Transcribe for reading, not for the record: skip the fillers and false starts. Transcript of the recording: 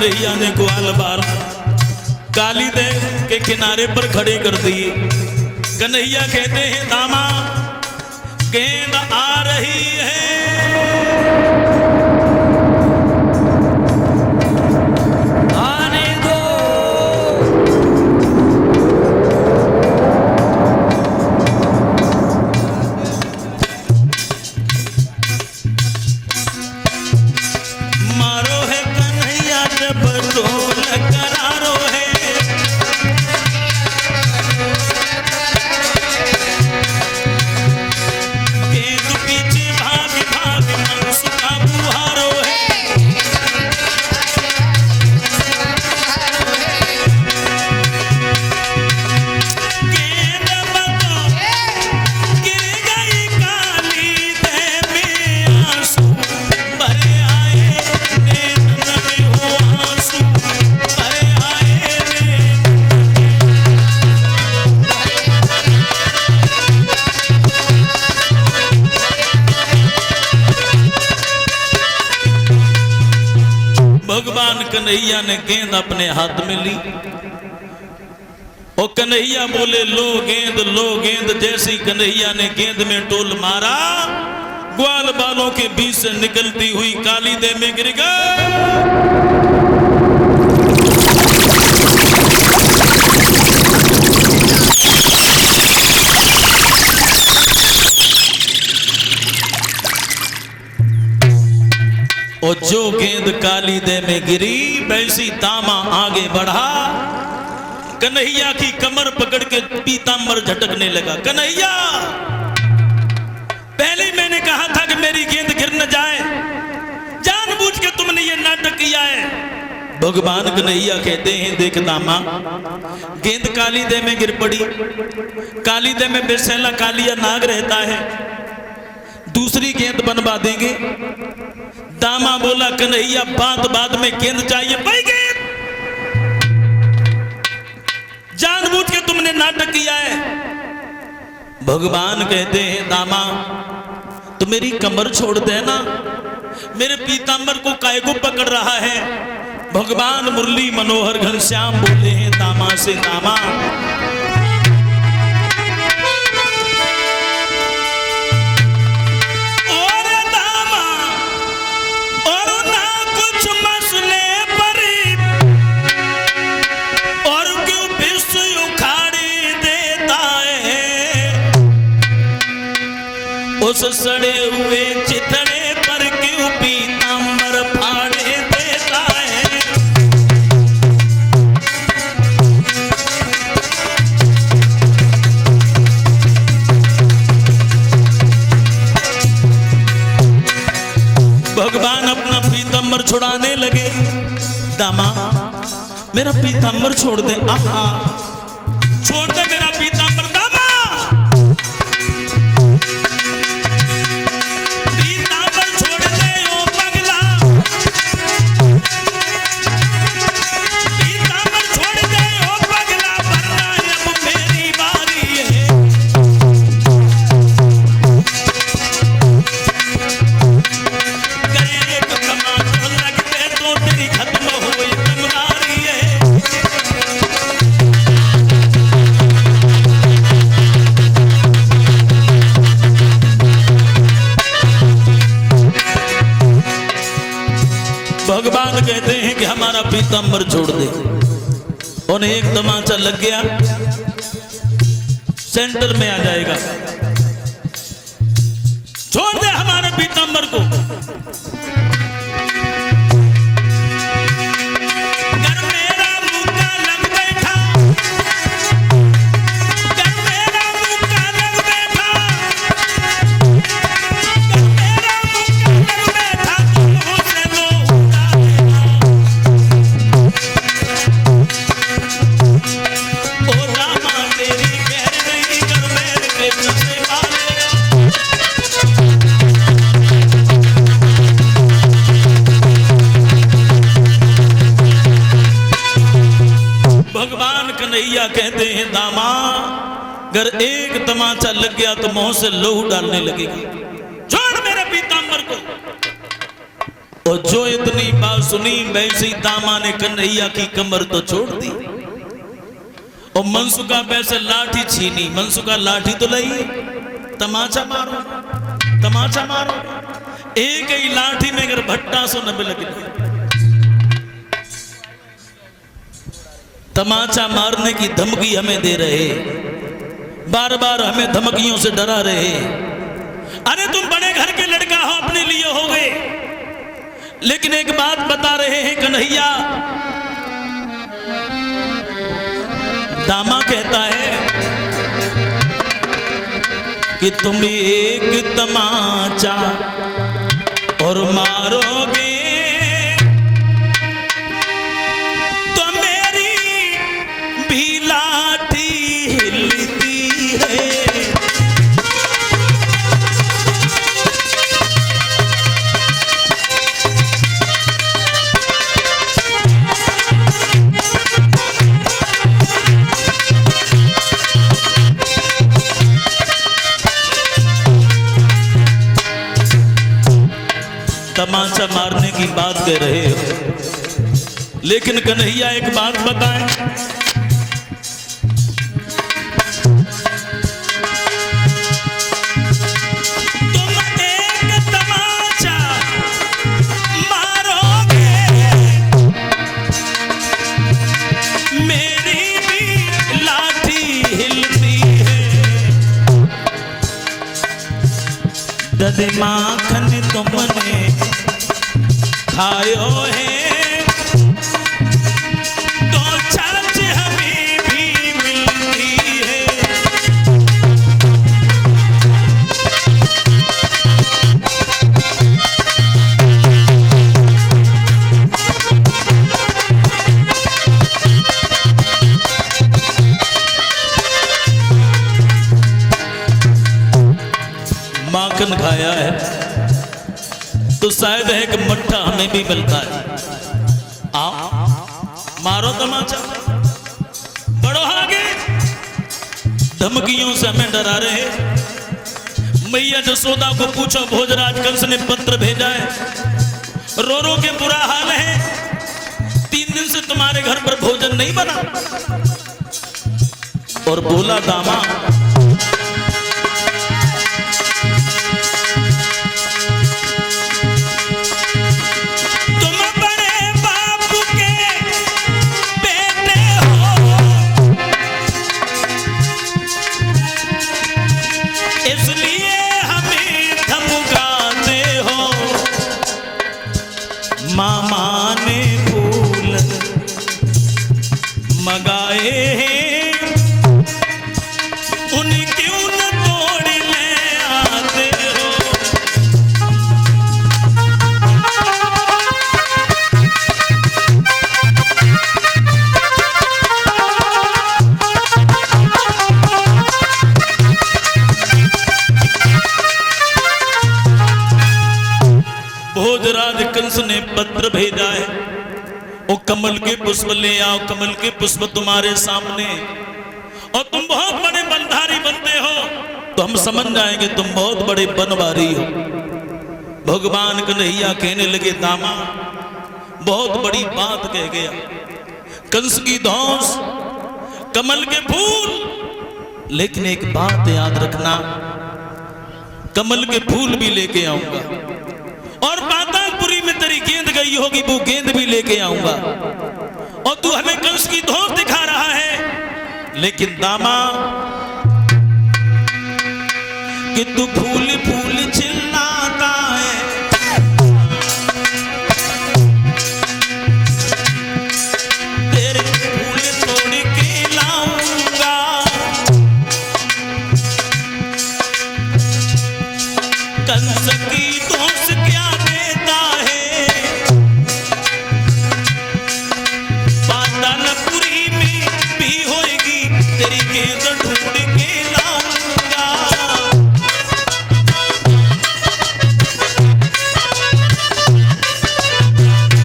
कन्हैया ने ग्वाल बाल काली दे के किनारे पर खड़े कर दिए। कन्हैया कहते हैं दामा गेंद आ रही है, आने दो। मारो है कन्हैया जब ढोल करारो है, भगवान कन्हैया ने गेंद अपने हाथ में ली और कन्हैया बोले लो गेंद लो गेंद। जैसी कन्हैया ने गेंद में टोल मारा, ग्वाल बालों के बीच से निकलती हुई काली दे में गिर गई। और जो गेंद काली दे में गिरी वैसी दामा आगे बढ़ा, कन्हैया की कमर पकड़ के पीतांबर झटकने लगा। कन्हैया पहले मैंने कहा था कि मेरी गेंद गिर न जाए, जानबूझ के तुमने ये नाटक किया है। भगवान कन्हैया कहते हैं देख दामा गेंद काली दे में गिर पड़ी, काली दे में बेसैला कालिया नाग रहता है, दूसरी गेंद बनवा देंगे। दामा बोला कन्हैया बात बात में गेंद चाहिए, भाई गेंद जानबूझ के तुमने नाटक किया है। भगवान कहते हैं दामा तो मेरी कमर छोड़ देना, मेरे पीतांबर को काय को पकड़ रहा है। भगवान मुरली मनोहर घनश्याम बोले हैं दामा से दामा उस सड़े हुए चितड़े पर क्यों पीतांबर फाड़े देता है। भगवान अपना पीतांबर छुड़ाने लगे। दामा मेरा पीतांबर छोड़ दे, आहा छोड़ दे मेरा पीतांबर। भगवान कहते हैं कि हमारा पीतांबर छोड़ दे। उन्हें एक तमाचा लग गया, सेंटर में आ जाएगा। छोड़ दे हमारे पीतांबर को। कन्हैया कहते हैं दामा अगर एक तमाचा लग गया तो मुंह से लहू डालने लगेगी। छोड़ मेरे पीतांबर को। और जो इतनी बात सुनी वैसे ही दामा ने कन्हैया की कमर तो छोड़ दी और मनसुखा पैसे लाठी छीनी। मनसुखा लाठी तो लाई, तमाचा मारो, तमाचा मारो। एक ही लाठी में अगर भट्टा सो न लग तमाचा मारने की धमकी हमें दे रहे, बार बार हमें धमकियों से डरा रहे। अरे तुम बड़े घर के लड़का हो, अपने लिए हो गए, लेकिन एक बात बता रहे हैं कन्हैया। दामा कहता है कि तुम एक तमाचा और मारोगे तो मेरी भी लाठी हिलती है। तमाचा मारने की बात कह रहे हो, लेकिन कन्हैया एक बात बताएं, तुम एक तमाचा मारोगे मेरी भी लाठी हिलती है। ददे माखन तुमने खायो है तो छाछ हमें भी मिलती है। माखन खाया है तो शायद है कि मट्ठा हमें भी मिलता है। आओ मारो तमाचा, बढ़ो आगे। धमकियों से हमें डरा रहे। मैया जसोदा को पूछो, भोजराज कंस ने पत्र भेजा है, रो रो के बुरा हाल है, 3 दिन से तुम्हारे घर पर भोजन नहीं बना। और बोला दामा, मामा ने फूल मगाए हैं, उन्हें क्यों न तोड़ ले आते हो। भोजराज कंस ने पत्र भेजा है, वो कमल के पुष्प ले आओ, कमल के पुष्प तुम्हारे सामने, और तुम बहुत बड़े बलधारी बनते हो तो हम समझ जाएंगे तुम बहुत बड़े बनवारी हो। भगवान कन्हैया कहने लगे, दामा बहुत बड़ी बात कह गया। कंस की धौंस, कमल के फूल, लेकिन एक बात याद रखना, कमल के फूल भी लेके आऊंगा और पातालपुरी में तेरी गेंद गई होगी, वो गेंद भी लेके आऊंगा। और तू हमें कंस की धौंस दिखा रहा है, लेकिन दामा कि तू फूल फूल चिल्लाता है, तेरे फूल तोड़ के लाऊंगा। कंस की धौंस